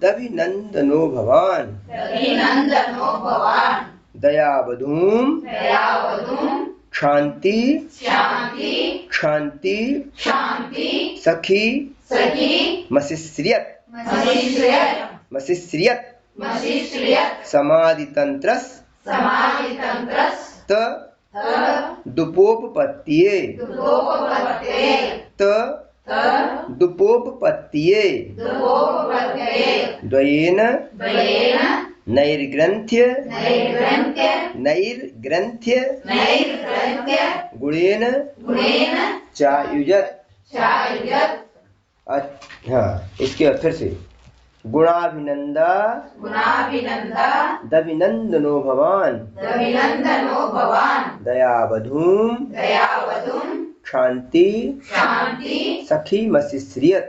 दभिनन्दनो भवान् दयावधूं क्षान्ति सखी मसिश्रियत् समाधितन्त्रस् त दुपोपपत्तिये द्वयेन नैर्ग्रन्थ्य गुणेन चायुजत्। हाँ, इसके फिर से गुणाभिनंदा दभिनंदनो भवान दयावधूं क्षान्ति सखी मसिश्रियत्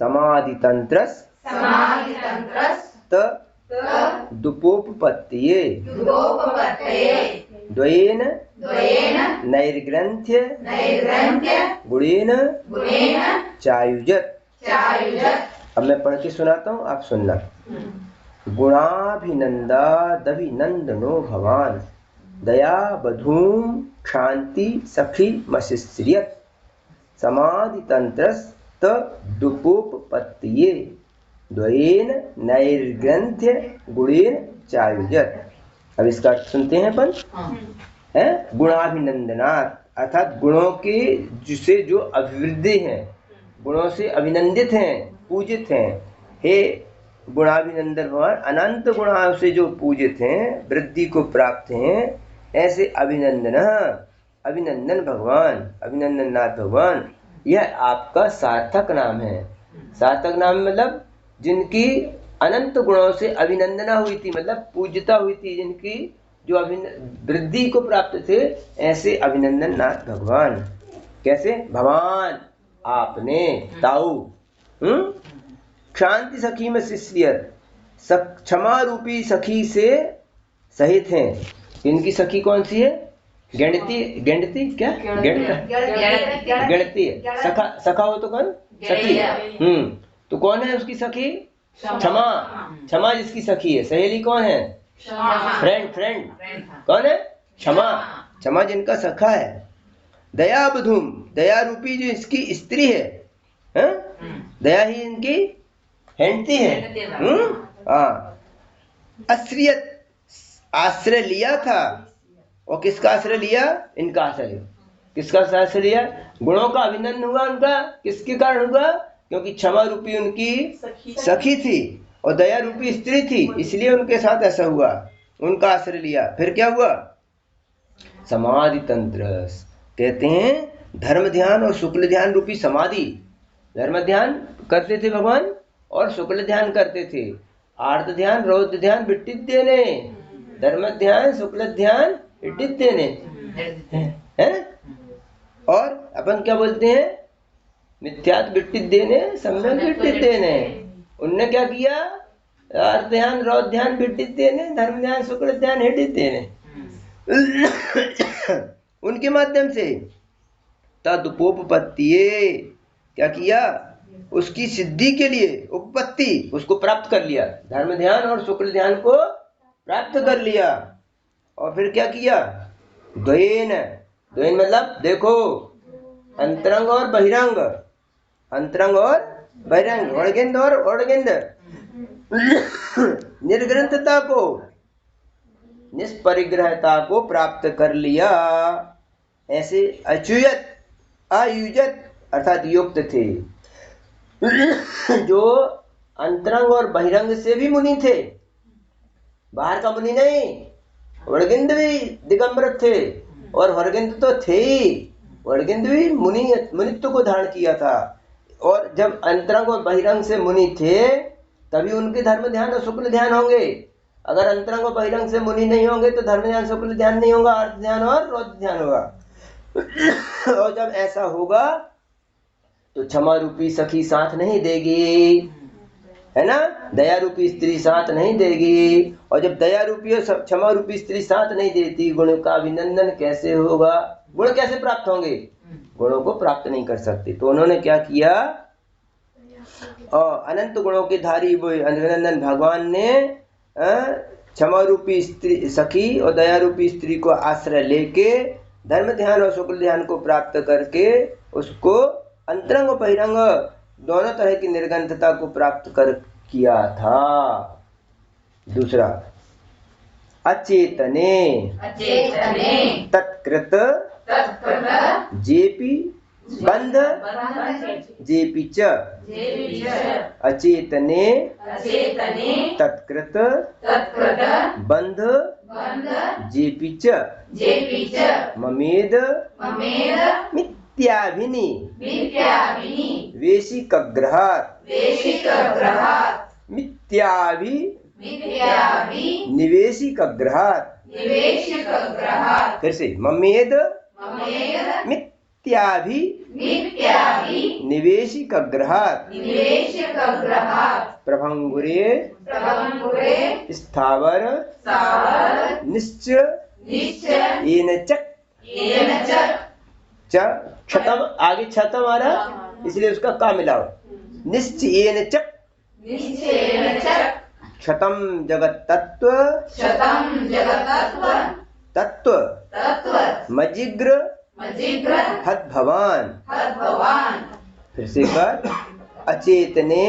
समाधितन्त्रस् त दुपोपपत्तिये द्वयेन नैर्ग्रन्थ्य गुणेन चायुजत्। अब मैं पढ़ के सुनाता हूँ, आप सुनना। गुणाभिनंदा दभिनंदनो भवान दयावधूं क्षान्ति सखी मसिश्रियत् समाधितन्त्रस् त दुपोपपत्तिये द्वयेन नैर्ग्रन्थ्य गुणेन चायुजत्। अब इसका अर्थ सुनते हैं अपन। गुणाभिनंदनात् अर्थात गुणों के जिसे जो अभिवृद्धि हैं, गुणों से अभिनंदित हैं, पूजित हैं। हे गुणाभिनंदन भगवान, अनंत गुणों से जो पूजित हैं, वृद्धि को प्राप्त हैं, ऐसे अभिनंदन भगवान, अभिनंदननाथ भगवान, यह आपका सार्थक नाम है। सार्थक नाम मतलब जिनकी अनंत गुणों से अभिनंदना हुई थी, मतलब पूज्यता हुई थी, जिनकी जो वृद्धि को प्राप्त थे, ऐसे अभिनंदन नाथ भगवान। कैसे? भगवान आपने ताऊ क्षांति सखी में शिष्यत क्षमा रूपी सखी से सहित हैं। इनकी सखी कौन सी है? गणती क्या? गणती है। सखा हो तो कौन? सखी। तो कौन है उसकी सखी? क्षमा जिसकी सखी है। सहेली कौन है? फ्रेंड कौन है? क्षमा जिनका सखा है। दयावधूम, दया रूपी जो इसकी स्त्री है, दया ही इनकी हेंडती है। आश्रियत, आश्रय लिया था। और किसका आश्रय लिया? इनका आश्रय। किसका आश्रय लिया? गुणों का अभिनंदन हुआ उनका। किसके कारण हुआ? क्योंकि क्षमा रूपी उनकी सखी थी और दया रूपी स्त्री थी, इसलिए उनके साथ ऐसा हुआ, उनका आश्रय लिया। फिर क्या हुआ? समाधि तंत्र कहते हैं धर्म ध्यान और शुक्ल ध्यान रूपी समाधि। धर्म ध्यान करते थे भगवान और शुक्ल ध्यान करते थे। आर्त ध्यान, रौद्र ध्यान, बिट्टित देने। धर्म ध्यान, शुक्ल ध्यान, बिट्टित देने है। और अपन क्या बोलते हैं? मिथ्यात बिट्टित देने, सम्यक बिट्टित देने। उनने क्या किया? आर्त ध्यान, रौद्र ध्यान, बिट्टित देने, धर्म ध्यान, शुक्ल ध्यान, हिडित देने। उनके माध्यम से तदुपोपपत्तिये क्या किया? उसकी सिद्धि के लिए उपपत्ति, उसको प्राप्त कर लिया। धर्म ध्यान और शुक्ल ध्यान को प्राप्त कर लिया। और फिर क्या किया? द्वयेन, द्वयेन मतलब देखो, अंतरंग और बहिरंग, अंतरंग और बहिरंग, वर्गिंद और वर्गिंद, निर्ग्रंथता को, निष्परिग्रहता को प्राप्त कर लिया। ऐसे अच्युत आयुजत अर्थात युक्त थे। जो अंतरंग और बहिरंग से भी मुनि थे, बाहर का मुनि नहीं। वर्गिंद भी दिगंबर थे और वर्गिंद तो थे ही। वर्गिंद भी मुनित्व को धारण किया था। और जब अंतरंग और बहिरंग से मुनि थे तभी उनके धर्म ध्यान और शुक्ल ध्यान होंगे। अगर अंतरंग और बहिरंग से मुनि नहीं होंगे तो धर्म ध्यान शुक्ल ध्यान नहीं होगा, अर्थ ध्यान और रौद्र ध्यान होगा। और जब ऐसा होगा तो क्षमा रूपी सखी साथ नहीं देगी, है ना? दया रूपी स्त्री साथ नहीं देगी। और जब दया रूपी और क्षमा रूपी स्त्री साथ नहीं देती, गुण का अभिनंदन कैसे होगा? गुण कैसे प्राप्त होंगे? गुणों को प्राप्त नहीं कर सकते। तो उन्होंने क्या किया, और अनंत गुणों के धारी वो अभिनंदन भगवान ने क्षमा रूपी स्त्री सखी और दया रूपी स्त्री को आश्रय लेके धर्म ध्यान और शुक्ल ध्यान को प्राप्त करके उसको अंतरंग और बहिरंग दोनों तरह की निर्गंधता को प्राप्त कर किया था। दूसरा, अचेतने तत्कृत जेपी बंध जेपी च अचेतने तत्कृत बंध जेपी च ममेद मिथ्याभिनि वेशिकग्रहात् मिथ्याभि निवेशिकग्रहात्। फिर से, ममेद मिथ्याभि निवेशिकग्रहात् प्रभंगुरे स्थावर निश्चयेन च क्षतम, आगे क्षतम आ रहा इसलिए उसका का मिलाओ, निश्चयेन च क्षतम जगत तत्व तत्व मजिग्र हत भवान। फिर से कर, अचेतने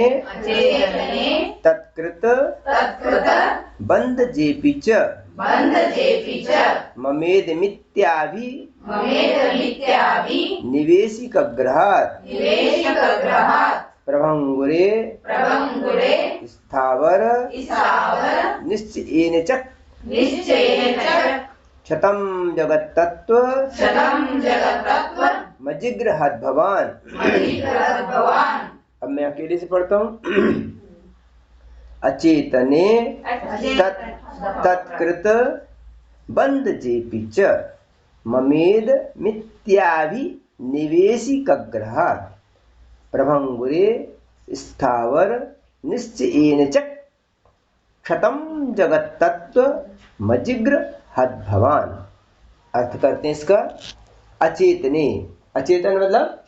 तत्कृत बंध जेपी च ममेद मिथ्याभि निवेशिकग्रहात् प्रभंगुरे स्थावर निश्चयेन च क्षतम जगत तत्व मजिग्र हत भवान। अब मैं अकेले से पढ़ता हूँ। अचेतने तत्कृत बंध जेपी च ममेद मिथ्याभि निवेशिकग्रहात् प्रभंगुरे स्थावर निश्चयेन च क्षतम जगत तत्व मजिग्र हत भवान। अर्थ करते हैं इसका, अचेतने, अचेतन मतलब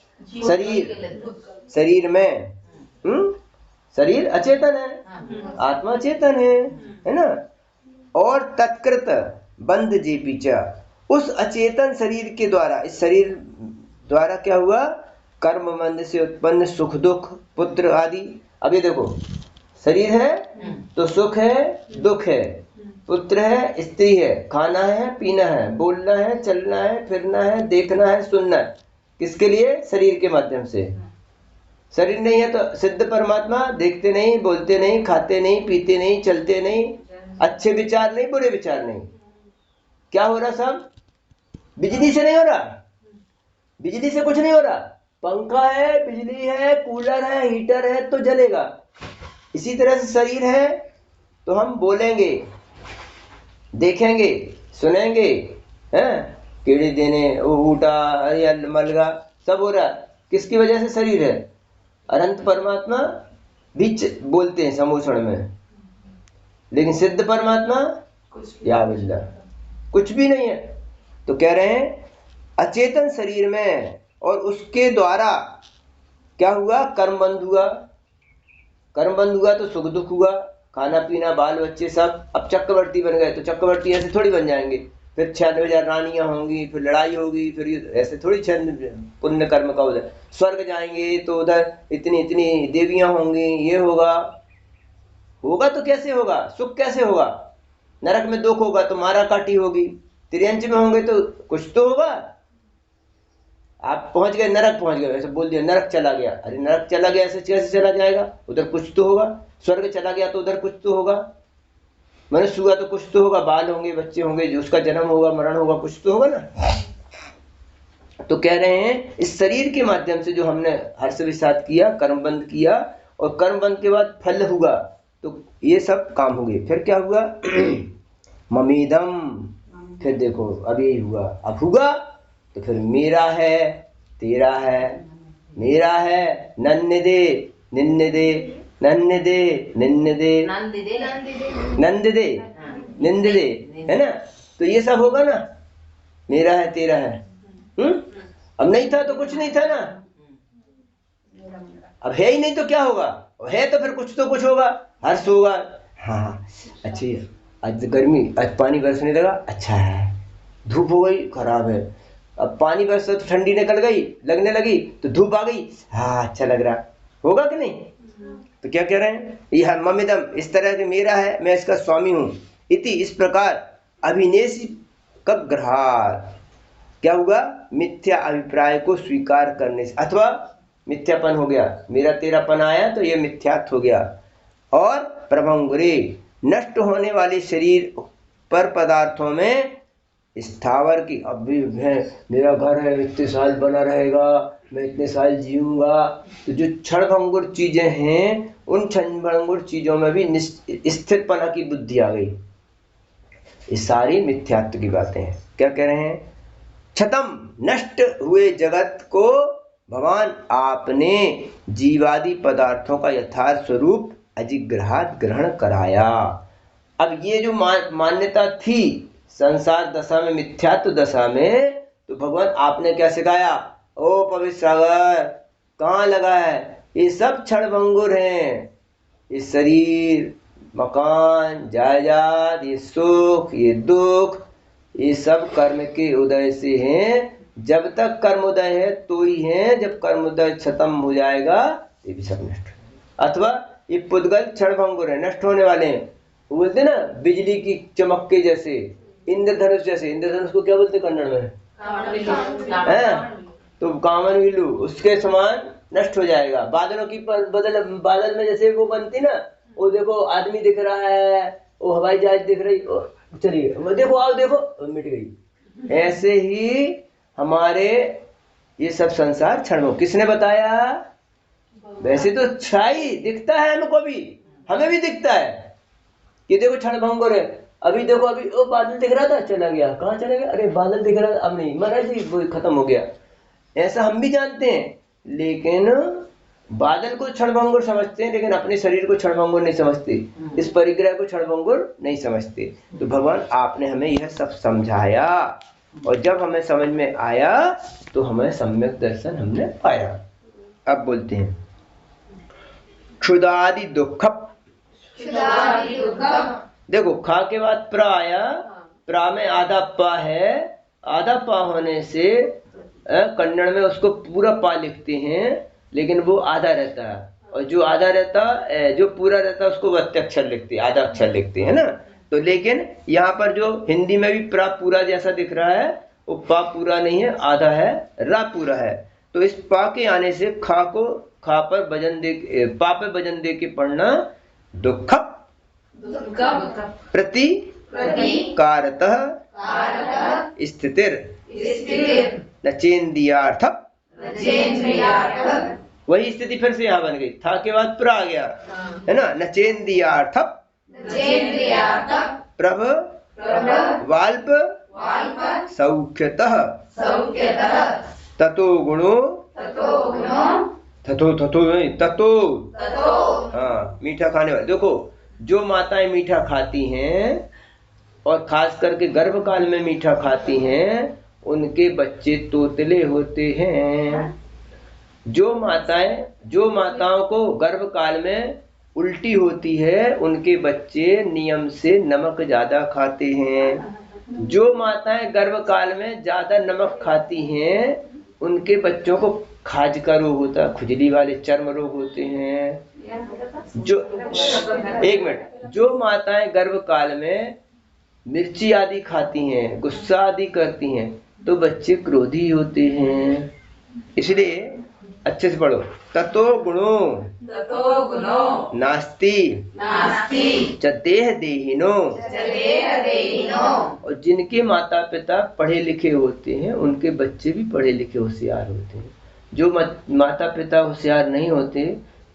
शरीर में, शरीर अचेतन है, आत्मा चेतन है ना। और तत्कृत बंध जेपी च, उस अचेतन शरीर के द्वारा, इस शरीर द्वारा क्या हुआ, कर्म बंध से उत्पन्न सुख दुख पुत्र आदि। अभी देखो, शरीर है तो सुख है दुख है, पुत्र है स्त्री है, खाना है पीना है, बोलना है चलना है फिरना है, देखना है सुनना है, किसके लिए, शरीर के माध्यम से। शरीर नहीं है तो सिद्ध परमात्मा देखते नहीं, बोलते नहीं, खाते नहीं, पीते नहीं, चलते नहीं, अच्छे विचार नहीं, बुरे विचार नहीं। क्या हो रहा, सब बिजली से नहीं हो रहा, बिजली से कुछ नहीं हो रहा। पंखा है, बिजली है, कूलर है, हीटर है तो जलेगा। इसी तरह से शरीर है तो हम बोलेंगे, देखेंगे, सुनेंगे, हैं, कीड़े देने, ऊटा, अरे मलगा, सब हो रहा। किसकी वजह से शरीर है? अनंत परमात्मा भी बोलते हैं समोषण में, लेकिन सिद्ध परमात्मा या बिल्ला कुछ भी नहीं है। तो कह रहे हैं अचेतन शरीर में, और उसके द्वारा क्या हुआ, कर्म बंध हुआ। कर्म बंध हुआ तो सुख दुख हुआ, खाना पीना बाल बच्चे सब। अब चक्रवर्ती बन गए तो चक्रवर्ती ऐसे थोड़ी बन जाएंगे, फिर 96,000 रानियां होंगी, फिर लड़ाई होगी, फिर ऐसे थोड़ी पुण्य कर्म का उधर स्वर्ग जाएंगे तो उधर इतनी इतनी देवियां होंगी, ये होगा। होगा तो कैसे होगा, सुख कैसे होगा? नरक में दुख होगा तो मारा काटी होगी, त्रियंच में होंगे तो कुछ तो होगा। आप पहुंच गए, नरक पहुंच गए, ऐसे बोल दिया नरक चला गया। अरे नरक चला गया ऐसे कैसे चला जाएगा, उधर कुछ तो होगा। स्वर्ग चला गया तो उधर कुछ तो होगा। मनुष्य हुआ तो कुछ तो होगा, बाल होंगे, बच्चे होंगे, जो उसका जन्म होगा, मरण होगा, कुछ तो होगा ना। तो कह रहे हैं इस शरीर के माध्यम से जो हमने हर्ष विषाद किया, कर्मबंध किया, और कर्मबंध के बाद फल हुआ, तो ये सब काम हो गए। फिर क्या हुआ, ममीदम, फिर देखो अब यही हुआ। अब हुआ तो फिर मेरा है, तेरा है, मेरा है, नन्ने दे, निन्ने दे, नन्ने दे, निन्ने दे, नंद दे, निंद दे, है ना। तो ये सब होगा ना, मेरा है तेरा है। अब नहीं था तो कुछ नहीं था ना, अब है ही नहीं तो क्या होगा, है तो फिर कुछ होगा, हर्ष होगा। हाँ अच्छी, आज गर्मी, आज पानी बरसने लगा, अच्छा है। धूप हो गई, खराब है। अब पानी बरसा तो ठंडी निकल गई, लगने लगी, तो धूप आ गई, हाँ अच्छा लग रहा, होगा कि नहीं? तो क्या कह रहे हैं, यह ममिदम, इस तरह के मेरा है, मैं इसका स्वामी हूं। इति, इस प्रकार, अभिनेशी कग्रहात, क्या हुआ, मिथ्या अभिप्राय को स्वीकार करने से, अथवा मिथ्यापन हो गया, मेरा तेरापन आया तो ये मिथ्यात्व हो गया। और प्रभंगुरे, नष्ट होने वाले शरीर पर पदार्थों में स्थावर की, अब भी मेरा घर है, इतने साल बना रहेगा, मैं इतने साल जीऊंगा, तो जो क्षणभंगुर चीजें हैं, उन क्षणभंगुर चीजों में भी स्थिरपना की बुद्धि आ गई। ये सारी मिथ्यात्व की बातें हैं। क्या कह रहे हैं, क्षतम, नष्ट हुए जगत को भगवान आपने जीवादि पदार्थों का यथार्थ स्वरूप अजिग्रहात ग्रहण कराया। अब ये जो मान्यता थी संसार दशा में, मिथ्यात्व दशा में, तो भगवान आपने क्या सिखाया, ओ पवित्र सागर कहाँ लगा है, ये सब क्षणभंगुर हैं, ये शरीर, मकान, जायदाद, ये सुख, ये दुख, ये सब कर्म के उदय से हैं। जब तक कर्मोदय है तो ही है, जब कर्मोदय खत्म हो जाएगा ये भी सब नष्ट। अथवा ये पुद्गल क्षणभंगुर है, नष्ट होने वाले हैं। वो बोलते ना बिजली की चमक के जैसे, इंद्रधनुष जैसे, इंद्रधनुष को क्या बोलते कन्नड़ में है, तो कामन विलू, उसके समान नष्ट हो जाएगा। बादलों की बादल में जैसे वो बनती ना, वो देखो आदमी दिख रहा है, वो हवाई जहाज दिख रही, चलिए देखो आओ देखो, मिट गई। ऐसे ही हमारे ये सब संसार क्षणों, किसने बताया, वैसे तो छाई दिखता है हमको भी, हमें भी दिखता है कि देखो क्षणभंगुर है। अभी देखो, अभी वो बादल दिख रहा था, चला गया, कहाँ चला गया, अरे बादल दिख रहा था, अब नहीं, महाराज जी वो खत्म हो गया। ऐसा हम भी जानते हैं, लेकिन बादल को क्षणभंगुर समझते हैं, लेकिन अपने शरीर को क्षणभंगुर नहीं समझते, इस परिग्रह को क्षणभंगुर नहीं समझते। तो भगवान आपने हमें यह सब समझाया, और जब हमें समझ में आया तो हमें सम्यक दर्शन हमने पाया। अब बोलते हैं क्षुदादि दुख, देखो खा के बाद प्रा आया, प्रा में आधा पा है, आधा पा होने से कन्नड़ में उसको पूरा पा लिखते हैं, लेकिन वो आधा रहता है, और जो आधा रहता, जो पूरा रहता उसको वत्य अक्षर लिखते, आधा अक्षर लिखते हैं ना। तो लेकिन यहाँ पर जो हिंदी में भी प्रा पूरा जैसा दिख रहा है, वो पा पूरा नहीं है, आधा है, रा पूरा है। तो इस पा के आने से खा को खा पर वजन दे, पा पे वजन दे के पढ़ना, दुख प्रति कारतः स्थितिर नचेन्द्रियार्थ, वही स्थिति फिर से यहाँ बन गई, था के बाद प्रा आ गया है ना, नचेन्द्रियार्थ प्रभ वाल्प सौख्यतः ततो गुणो, ततो हाँ मीठा खाने वाले। देखो जो माताएं मीठा खाती हैं, और खास करके गर्भ काल में मीठा खाती हैं, उनके बच्चे तोतले होते हैं। जो माताओं को गर्भ काल में उल्टी होती है, उनके बच्चे नियम से नमक ज्यादा खाते हैं। जो माताएं गर्भ काल में ज्यादा नमक खाती हैं, उनके बच्चों को खाज का रोग होता है, खुजली वाले चर्म रोग होते हैं। जो एक मिनट, जो माताएं गर्भ काल में मिर्ची आदि खाती हैं, गुस्सा आदि करती हैं, तो बच्चे क्रोधी होते हैं। इसलिए अच्छे से पढ़ो, ततो गुणो नास्ति च देह देहिनो, और जिनके माता पिता पढ़े लिखे होते हैं, उनके बच्चे भी पढ़े लिखे होशियार होते हैं। जो माता पिता होशियार नहीं होते,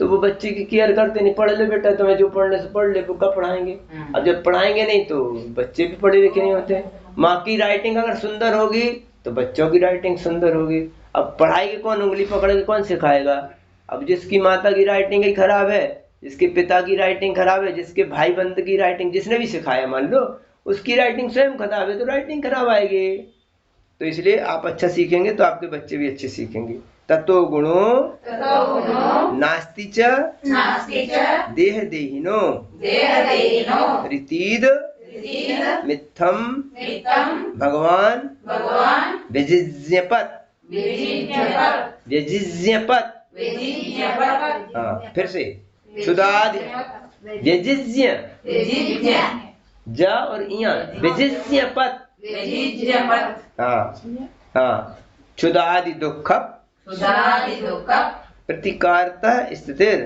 तो वो बच्चे की केयर करते नहीं, पढ़ ले बेटा, तुम्हें जो पढ़ने से पढ़ ले, कब पढ़ाएंगे। अब जब पढ़ाएंगे नहीं तो बच्चे भी पढ़े लिखे नहीं होते। माँ की राइटिंग अगर सुंदर होगी तो बच्चों की राइटिंग सुंदर होगी। अब पढ़ाई के कौन उंगली पकड़ के कौन सिखाएगा। अब जिसकी माता की राइटिंग ही खराब है, जिसके पिता की राइटिंग खराब है, जिसके भाई बंद की राइटिंग, जिसने भी सिखाया मान लो उसकी राइटिंग स्वयं खराब है, तो राइटिंग खराब आएगी। तो इसलिए आप अच्छा सीखेंगे तो आपके बच्चे भी अच्छे सीखेंगे। ततो गुणो नास्ति च देह देहिनो रीतीद मिथ्यम भगवान व्यजिज्ञपत। हाँ, फिर से क्षुदादि व्यजिज्ञ ज और इया व्यजिज्ञपत। हाँ हाँ, क्षुदादि दुख प्रतिकारतः स्थितिर्।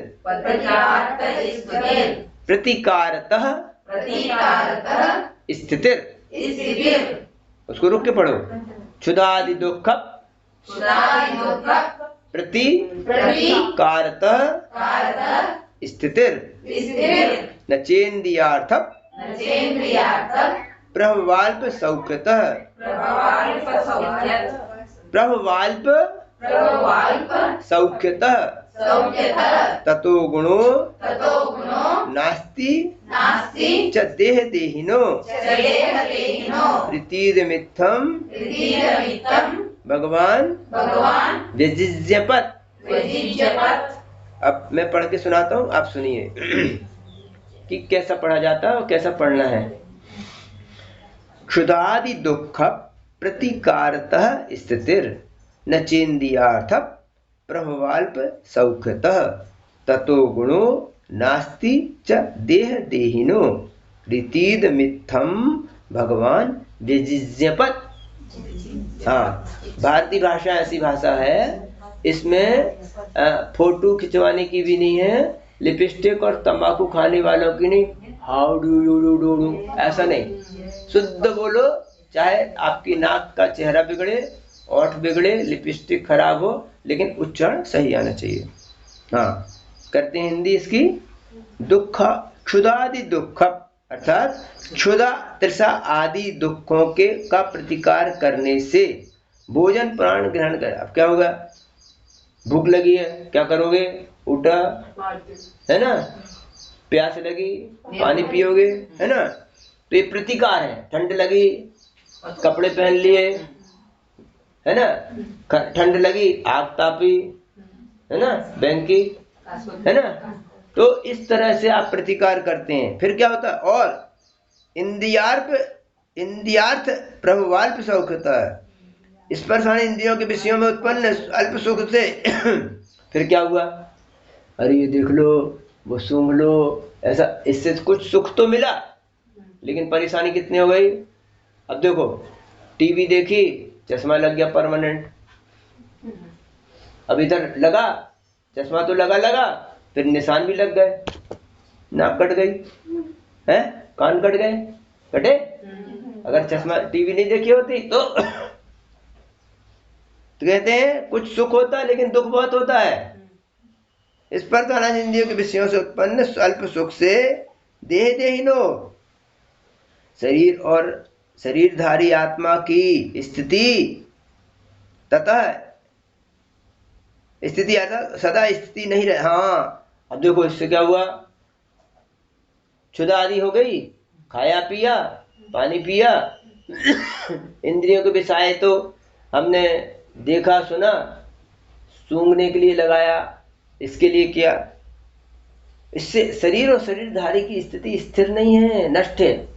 प्रतिकारतः स्थितिर्, उसको रुक के पढ़ो। क्षुदादि दुख प्रतिकारतः स्थितिर् न चेन्द्रियार्थ प्रभवाल्प सौख्यतः। प्रभवाल्प सौख्यतः ततो गुणो नास्ति च देह देहिनो रीतिर्मिथ्यम भगवान व्यजिज्ञपत। अब मैं पढ़ के सुनाता हूँ, आप सुनिए कि कैसा पढ़ा जाता है और कैसा पढ़ना है। क्षुधादि दुख प्रतिकारतः स्थितिर् न चेन्द्रियार्थ प्रभवाल्प सौख्यतः ततो गुणो नास्ति च देह देहिनो रीतिद मिथ्यम भगवान व्यजिज्ञपत। हाँ, भारतीय भाषा ऐसी भाषा है, इसमें फोटो खिंचवाने की भी नहीं है, लिपस्टिक और तंबाकू खाने वालों की नहीं, हाउ डू यू डू ऐसा नहीं। शुद्ध बोलो, चाहे आपकी नाक का चेहरा बिगड़े, ओठ बिगड़े, लिपस्टिक खराब हो, लेकिन उच्चारण सही आना चाहिए। हाँ, करते हैं हिंदी इसकी। दुख क्षुधादि दुख अर्थात क्षुधा तृषा आदि दुखों के का प्रतिकार करने से भोजन प्राण ग्रहण कर। अब क्या होगा? भूख लगी है, क्या करोगे? उठा, है ना, प्यास लगी, पानी पियोगे, है ना। तो ये प्रतिकार है। ठंड लगी, कपड़े पहन लिए, है ना, ठंड लगी, आग तापी, है ना, बैंकी, है ना। तो इस तरह से आप प्रतिकार करते हैं। फिर क्या होता है? और इंद्रियार्थ प्रभवाल्प सौख्यता है, स्पर्शान इंद्रियों के विषयों में उत्पन्न अल्प सुख से फिर क्या हुआ? अरे ये देख लो, वो सूंघ लो, ऐसा, इससे कुछ सुख तो मिला, लेकिन परेशानी कितनी हो गई? अब देखो, टीवी देखी, चश्मा लग गया परमानेंट। अब इधर लगा चश्मा, तो लगा, फिर निशान भी लग गए, नाक कट गई, है, कान कट गए, कटे। अगर चश्मा टीवी नहीं देखी होती तो कहते हैं कुछ सुख होता है, लेकिन दुख बहुत होता है। इस पर तो अनाज इंद्रियों के विषयों से उत्पन्न अल्प सुख से देह देहिनो, शरीर और शरीरधारी आत्मा की स्थिति तथा स्थिति सदा स्थिति नहीं रहे। हाँ, अब देखो इससे क्या हुआ? क्षुधा आदि हो गई, खाया पिया, पानी पिया, इंद्रियों के विषय तो हमने देखा सुना, सूंघने के लिए लगाया, इसके लिए किया, इससे शरीर और शरीरधारी की स्थिति स्थिर नहीं है, नष्ट है।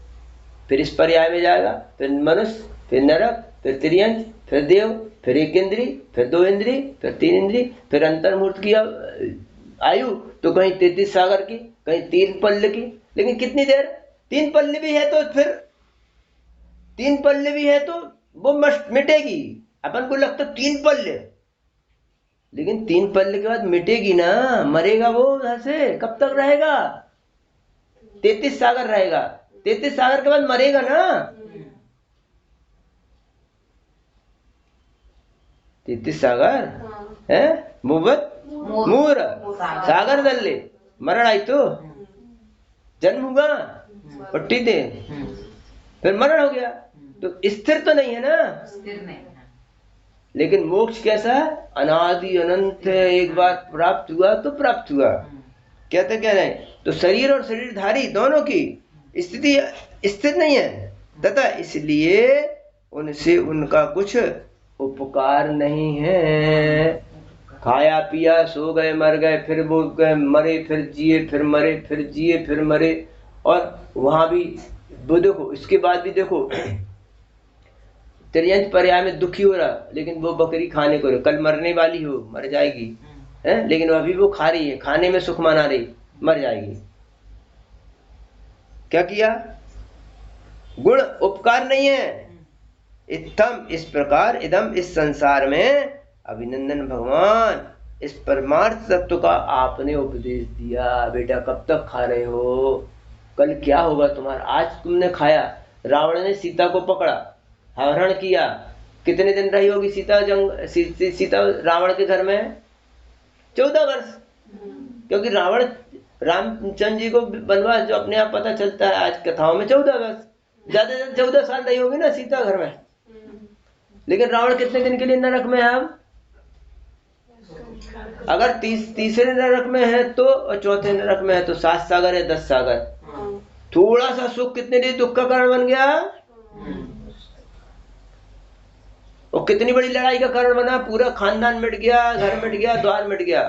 फिर इस पर्याय में जाएगा, फिर मनुष्य, फिर नरक, फिर तिर्यंच, फिर देव, फिर एक इंद्री, फिर दो इंद्री, फिर तीन इंद्री, फिर अंतर्मूर्त की आयु तो कहीं 33 सागर की, कहीं 3 पल्ले की। लेकिन कितनी देर? 3 पल्ले भी है तो फिर 3 पल्ले भी है तो वो मिटेगी। अपन को लगता 3 पल्ले, लेकिन 3 पल्ले के बाद मिटेगी ना, मरेगा वो वहां से। कब तक रहेगा? 33 सागर रहेगा, 33 सागर के बाद मरेगा ना। 33 सागर है मुबत मूर सागर दल्ले मरण आई तो जन्म हुआ, पट्टी दे, फिर मरण हो गया, तो स्थिर तो नहीं है ना, स्थिर नहीं। लेकिन मोक्ष कैसा है? अनादि अनंत है, एक बार प्राप्त हुआ तो प्राप्त हुआ। कहते क्या नहीं, तो शरीर और शरीरधारी दोनों की स्थिति स्थिर नहीं है, तथा इसलिए उनसे उनका कुछ उपकार नहीं है। खाया पिया सो गए मर गए, फिर वो गए मरे फिर जिए, फिर मरे फिर जिए, फिर मरे। और वहां भी वो देखो, इसके बाद भी देखो त्रियंत पर्याय में दुखी हो रहा, लेकिन वो बकरी खाने को, कल मरने वाली हो, मर जाएगी है, लेकिन अभी वो खा रही है, खाने में सुख मना रही, मर जाएगी। क्या किया? गुण उपकार नहीं है। इत्थम इस प्रकार, इदम इस संसार में, अभिनंदन भगवान इस परमार्थ तत्व का आपने उपदेश दिया। बेटा कब तक खा रहे हो? कल क्या होगा तुम्हारा? आज तुमने खाया, रावण ने सीता को पकड़ा, हरण किया, कितने दिन रही होगी सीता सीता रावण के घर में? 14 वर्ष। क्योंकि रावण रामचंद्र जी को वनवास जो अपने आप पता चलता है आज कथाओं में 14 वर्ष, ज्यादा से ज्यादा 14 साल रही होगी ना सीता घर में। लेकिन रावण कितने दिन के लिए नरक में है? अब अगर तीसरे नरक में है तो, और चौथे नरक में है तो 7 सागर है 10 सागर। थोड़ा सा सुख कितने लिए दुख का कारण बन गया, और कितनी बड़ी लड़ाई का कारण बना, पूरा खानदान मिट गया, घर मिट गया, द्वार मिट गया।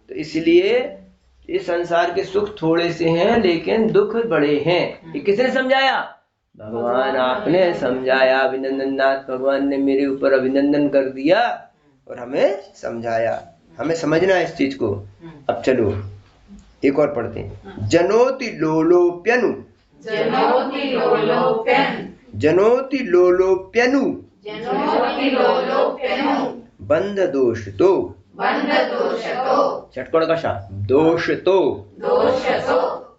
तो इसलिए इस संसार के सुख थोड़े से हैं लेकिन दुख बड़े हैं। ये किसने समझाया? भगवान आपने समझाया। अभिनंदन नाथ भगवान ने मेरे ऊपर अभिनंदन कर दिया और हमें समझाया। हमें समझना है इस चीज को। अब चलो एक और पढ़ते हैं। जनोति लोलोप्यनु, जनोति लोलोप्यनु, बंध दोष तो, षटकोण का शा, दोष तो,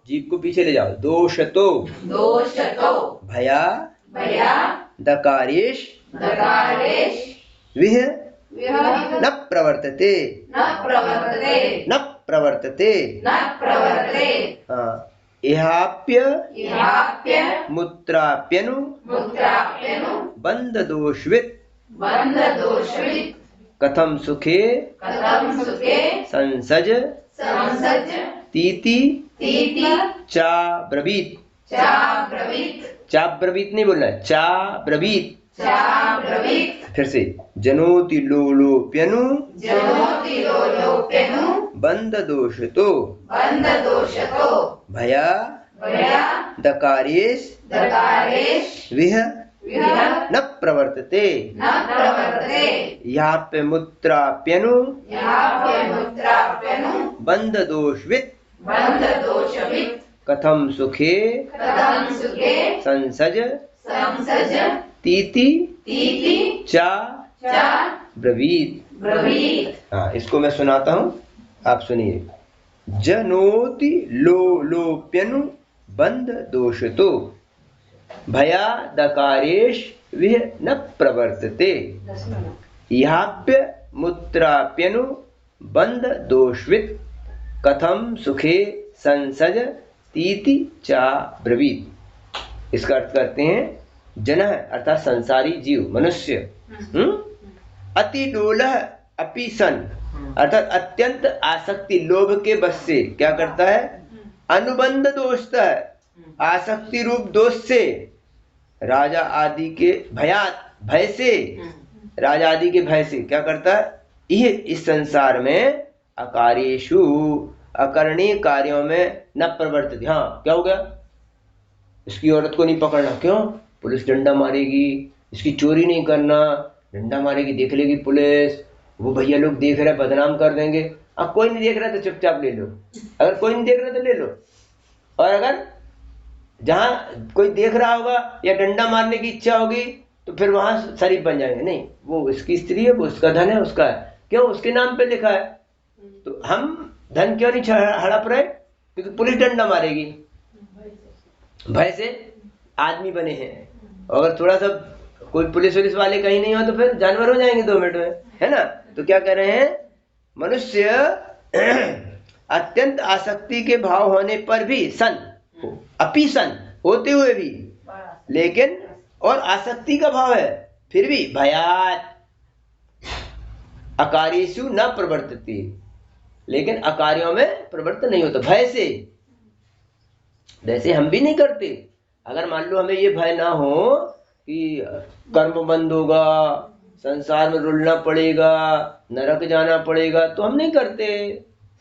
जीभ को पीछे ले जाओ, दोष तो, भया दकारेश विह न प्रवर्तते, न प्रवर्तते। हाँ, इहाप्य मुत्राप्यनु बंध दोषवित, कथम सुखे संसज तीति चा ब्रवीत। चा ब्रवीत नहीं बोलना है, चा ब्रवीत। फिर से, जनोति लोलोप्यनु बंध दोषतो भया दकारेश विह न प्रवर्तते, याप्य मुत्राप्यनु बंध दोषवित, कथम सुखे संसज तीति चा ब्रवीत। हाँ, इसको मैं सुनाता हूँ, आप सुनिए। जनोति लोलोप्यनु बंध दोषतो भया दकारेश विह न प्रवर्तते, याप्य मुत्राप्यनु बंध दोषवित, कथम सुखे संसज तीति चा ब्रवीत। इसका अर्थ करते हैं, जन अर्थात संसारी जीव मनुष्य, अति डोलह अपि सन, अर्थात अत्यंत आसक्ति लोभ के बस से क्या करता है? अनुबंध दोषता है, आसक्ति रूप दोष से, राजा आदि के भयात, भय से, राजा आदि के भय से क्या करता है? यह इस संसार में अकार्येषु, अकरणीय कार्यों में न प्रवर्तित। हाँ, क्या हो गया? इसकी औरत को नहीं पकड़ना, क्यों? पुलिस डंडा मारेगी। इसकी चोरी नहीं करना, डंडा मारेगी, देख लेगी पुलिस, वो भैया लोग देख रहे बदनाम कर देंगे। अब कोई नहीं देख रहा तो चुपचाप ले लो, अगर कोई नहीं देख रहा तो ले लो। और अगर जहाँ कोई देख रहा होगा या डंडा मारने की इच्छा होगी तो फिर वहां शरीफ बन जाएंगे। नहीं, वो इसकी स्त्री है, वो उसका धन है, उसका है, क्यों? उसके नाम पे लिखा है। तो हम धन क्यों नहीं हड़प रहे? क्योंकि पुलिस डंडा मारेगी, भय से आदमी बने हैं। अगर थोड़ा सा कोई पुलिस वाले कहीं नहीं हो तो फिर जानवर हो जाएंगे 2 मिनट में, है ना? तो क्या कह रहे हैं? मनुष्य अत्यंत आसक्ति के भाव होने पर भी सन, अपि सन होते हुए भी, लेकिन और आसक्ति का भाव है फिर भी भयात अकार्येषु न प्रवर्तते, लेकिन अकार्यों में प्रवृत्त नहीं होता, भय से। वैसे हम भी नहीं करते। अगर मान लो हमें ये भय ना हो कि कर्म बंद होगा, संसार में रुलना पड़ेगा, नरक जाना पड़ेगा, तो हम नहीं करते।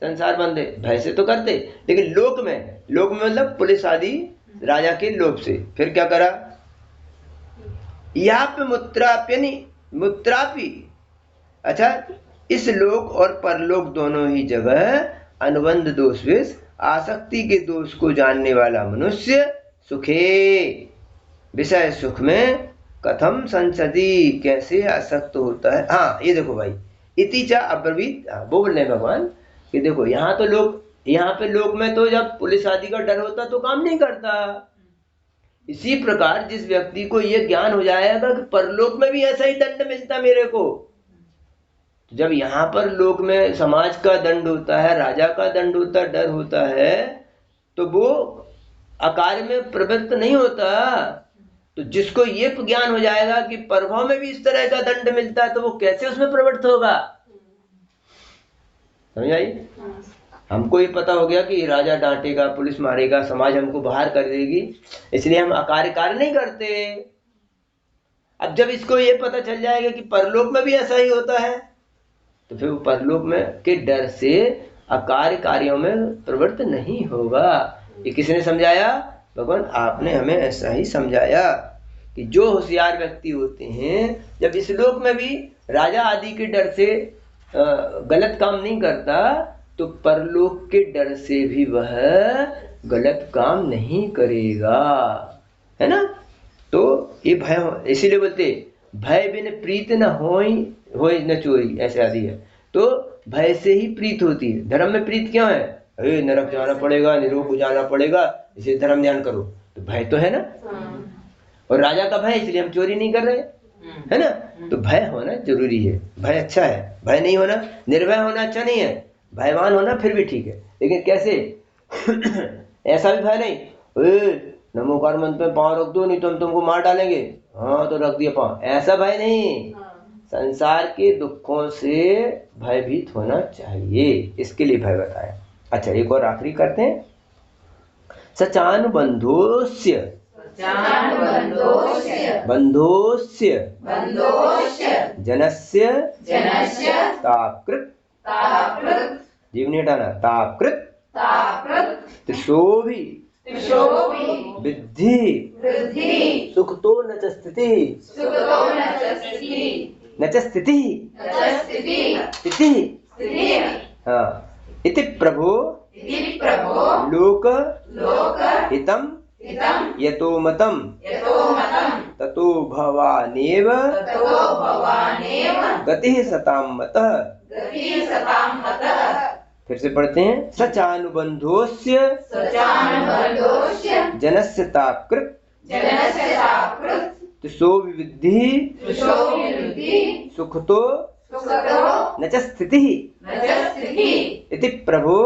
संसार बंद है भय से तो करते, लेकिन लोक में मतलब पुलिस आदि राजा के लोभ से। फिर क्या करा, यहाँ मुत्रापि, अच्छा, इस लोक और परलोक दोनों ही जगह अनुबंध दोष विष आसक्ति के दोष को जानने वाला मनुष्य सुखे, विषय सुख में कथम संसदी, कैसे आसक्त होता है। हाँ ये देखो भाई, इति च अब्रवीत, बोल रहे भगवान कि देखो यहाँ तो लोग, यहाँ पे लोक में तो जब पुलिस आदि का डर होता तो काम नहीं करता। इसी प्रकार जिस व्यक्ति को ये ज्ञान हो जाएगा कि परलोक में भी ऐसा ही दंड मिलता मेरे को, जब यहाँ पर लोक में समाज का दंड होता है, राजा का दंड होता है, डर होता है, तो वो अकार्य में प्रवृत्त नहीं होता। तो जिसको ये ज्ञान हो जाएगा कि परभव में भी इस तरह का दंड मिलता है, तो वो कैसे उसमें प्रवृत्त होगा। समझ आई? हमको ये पता हो गया कि राजा डांटेगा, पुलिस मारेगा, समाज हमको बाहर कर देगी, इसलिए हम अकार्य कार्य नहीं करते। अब जब इसको ये पता चल जाएगा कि परलोक में भी ऐसा ही होता है, तो फिर वो परलोक में के डर से अकार्य कार्यों में प्रवृत्त नहीं होगा। ये किसने समझाया? भगवान आपने हमें ऐसा ही समझाया कि जो होशियार व्यक्ति होते हैं, जब इस लोक में भी राजा आदि के डर से गलत काम नहीं करता, तो परलोक के डर से भी वह गलत काम नहीं करेगा, है ना। तो ये भय, इसीलिए बोलते भय बिन प्रीत न होय न चोरी, ऐसे आदि है। तो भय से ही प्रीत होती है। धर्म में प्रीत क्यों है? अरे नरक जाना पड़ेगा, निरोग हो जाना पड़ेगा, इसे धर्म ध्यान करो, तो भय तो है ना। और राजा का भय, इसलिए हम चोरी नहीं कर रहे, है ना। तो भय होना जरूरी है, भय अच्छा है। भय नहीं होना, निर्भय होना अच्छा नहीं है, भयवान होना फिर भी ठीक है, लेकिन कैसे ऐसा भी भय नहीं, नमोकार मंत्र में पांव रख दो नहीं तो हम तुमको मार डालेंगे, हाँ तो रख दिया पांव, ऐसा भय नहीं। संसार के दुखों से भयभीत होना चाहिए, इसके लिए भय बताया। अच्छा एक और आखिरी करते हैं। सचानुबंधोस्य बंधोस्य जनस्य तापकृत, जीवनी हटाना, तापकृत त्रिशोभि विद्धि सुख तो न च स्थिति, न च स्थिति, हाँ, इति प्रभो लोक हितम यतो मतम ततो भवानेव गतिः सताम मतः। फिर से पढ़ते हैं। सचानुबंधोस्य जनस्य तापकृत त्रिशोभिविद्धि सुखतो न च स्थितिः इति प्रभो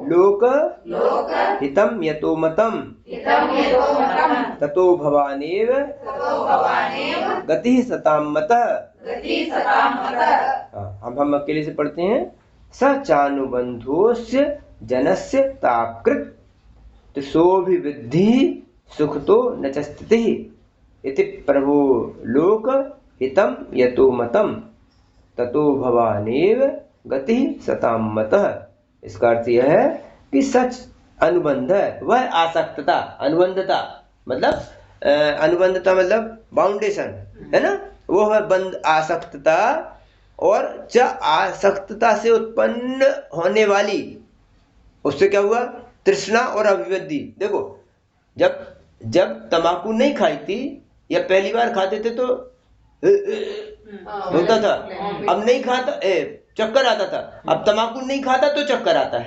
लोक हितं यतो मतम ततो भवानेव गतिः सताम मतः। हम अकेले से पढ़ते हैं। सचानुबंधोस्य जनस्य तापकृत त्रिशोभिविद्धि सुखतो न च स्थितिः इति प्रभो लोक हितं यतो मतम ततो भवानेव गति सताम मतः। इसका अर्थ यह है कि सच अनुबंध है, वह आसक्तता, अनुबंधता मतलब अनुबंधता मतलब बाउंडेशन, है ना, वो है बंध आसक्तता। और च आसक्तता से उत्पन्न होने वाली, उससे क्या हुआ? तृष्णा और अभिवृद्धि। देखो जब तंबाकू नहीं खाई थी या पहली बार खाते थे तो होता था, अब नहीं खाता चक्कर आता था, अब तंबाकू नहीं खाता तो चक्कर आता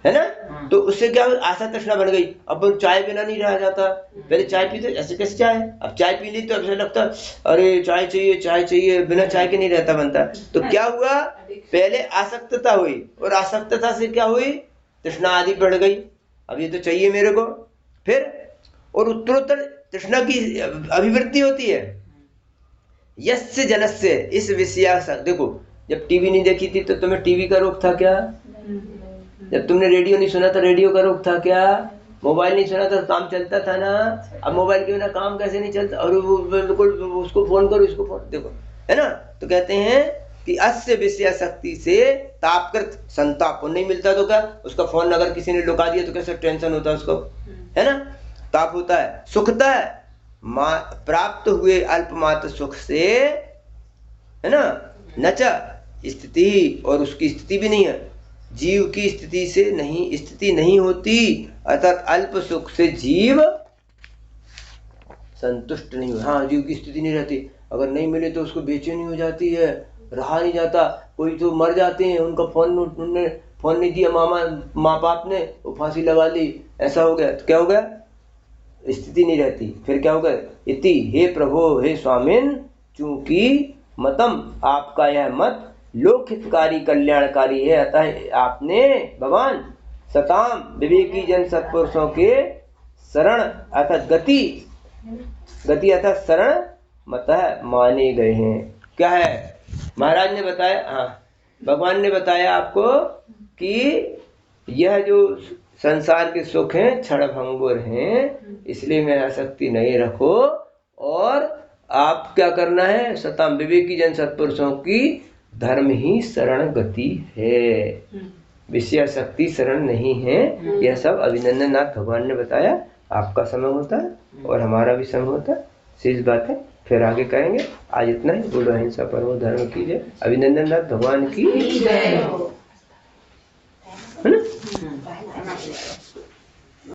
है ना। तो उससे क्या आशा तृष्णा बन गई। अब चाय बिना नहीं रहा जाता, पहले चाय पीते ऐसे कैसे चाय, अब चाय पी ली तो अब लगता अरे चाय चाहिए, बिना चाय के नहीं रहता बनता। तो क्या हुआ? पहले आसक्तता हुई और आसक्तता से क्या हुई? तृष्णा आदि बढ़ गई, अब ये तो चाहिए मेरे को। फिर और उत्तरोत्तर तृष्णा की अभिवृद्धि होती है। यस्य जनस्य, इस विषया। देखो जब टीवी नहीं देखी थी तो तुम्हें टीवी का रोग था क्या? जब तुमने रेडियो नहीं सुना तो रेडियो का रोक था क्या? मोबाइल नहीं सुना तो काम चलता था ना। अब मोबाइल के बिना काम कैसे नहीं चलता? और वो बिल्कुल उसको फोन करो, इसको फोन, देखो है ना। तो कहते हैं कि अस्य विषय शक्ति से तापकृत संताप नहीं मिलता तो क्या? उसका फोन अगर किसी ने लुका दिया तो कैसे टेंशन होता है उसको, है ना, ताप होता है। सुखता है प्राप्त हुए अल्पमात्र सुख से, है ना, नचा स्थिति, और उसकी स्थिति भी नहीं है, जीव की स्थिति से नहीं, स्थिति नहीं होती, अर्थात अल्प सुख से जीव संतुष्ट नहीं हो। हाँ, जीव की स्थिति नहीं रहती, अगर नहीं मिले तो उसको बेचैनी हो जाती है, रहा नहीं जाता। कोई तो मर जाते हैं, उनका उन्होंने फोन नहीं दिया, माँ बाप ने, वो फांसी लगा ली, ऐसा हो गया तो क्या हो गया? स्थिति नहीं रहती। फिर क्या होगा? इति हे प्रभो, हे स्वामिन, चूंकि मतम, आपका यह मत लोकहितकारी कल्याणकारी है, अतः आपने भगवान सताम विवेकी जन सत्पुरुषों के शरण अर्थात गति अर्थात शरण मतः माने गए हैं। क्या है? महाराज ने बताया, हाँ, भगवान ने बताया आपको कि यह जो संसार के सुख हैं क्षण भंगुर हैं, इसलिए में आसक्ति नहीं रखो, और आप क्या करना है? सताम विवेकी जन सत्पुरुषों की धर्म ही शरण गति है, विषय शक्ति शरण नहीं है। यह सब अभिनंदन नाथ भगवान ने बताया। आपका समय होता है और हमारा भी समय होता है, शेष बात है फिर आगे करेंगे। आज इतना ही। बोलो अहिंसा परमो धर्म की जय। अभिनंदन नाथ भगवान की, है ना।